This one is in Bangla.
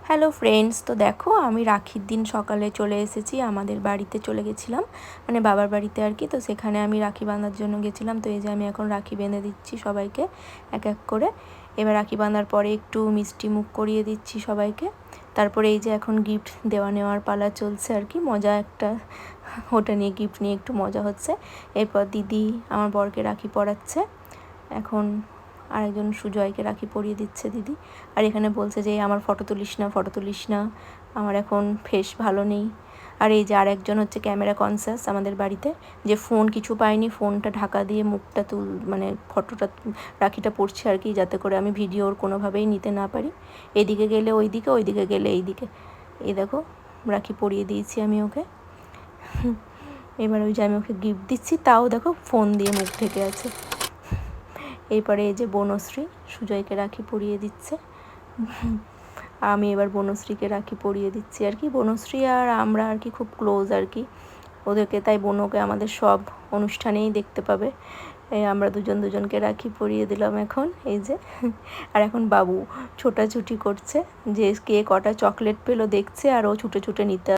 হ্যালো ফ্রেন্ডস, তো দেখো আমি রাখির দিন সকালে চলে এসেছি। আমাদের বাড়িতে চলে গেছিলাম, মানে বাবার বাড়িতে আর কি। তো সেখানে আমি রাখি বাঁধার জন্য গেছিলাম। তো এই যে আমি এখন রাখি বেঁধে দিচ্ছি সবাইকে এক এক করে। এবার রাখি বাঁধার পরে একটু মিষ্টি মুখ করিয়ে দিচ্ছি সবাইকে। তারপরে এই যে এখন গিফট দেওয়া নেওয়ার পালা চলছে আর কি, মজা একটা ওটা নিয়ে, গিফট নিয়ে একটু মজা হচ্ছে। এরপর দিদি আমার বরকে রাখি পরাচ্ছে। এখন আরেকজন সুজয়কে রাখি পরিয়ে দিচ্ছে দিদি। আর এখানে বলছে যে আমার ফটো তুলিস না, ফটো তুলিস না, আমার এখন ফেস ভালো নেই। আর এই যে আরেকজন হচ্ছে ক্যামেরা কনসাস আমাদের বাড়িতে, যে ফোন কিছু পাইনি, ফোনটা ঢাকা দিয়ে মুখটা মানে ফটোটা রাখিটা পড়ছে আর কি, যাতে করে আমি ভিডিওর কোনোভাবেই নিতে না পারি। এদিকে গেলে ওইদিকে, ওইদিকে গেলে এইদিকে। এই দেখো রাখি পরিয়ে দিয়েছি আমি ওকে। এবার ওই যে আমি ওকে গিফট দিচ্ছি, তাও দেখো ফোন দিয়ে মুখ ঢেকে আছে। এরপরে এই যে বনশ্রী সুজয়কে রাখি পরিয়ে দিচ্ছে। আমি এবার বনশ্রীকে রাখি পরিয়ে দিচ্ছি আর কি। বনশ্রী আর আমরা আর কি খুব ক্লোজ আর কি ওদেরকে, তাই বোনকে আমাদের সব অনুষ্ঠানেই দেখতে পাবে। এই আমরা দুজন দুজনকে রাখি পরিয়ে দিলাম এখন, এই যে। আর এখন বাবু ছোটাছুটি করছে যে কে কটা চকলেট পেলো দেখছে, আর ও ছুটে ছুটে নিতে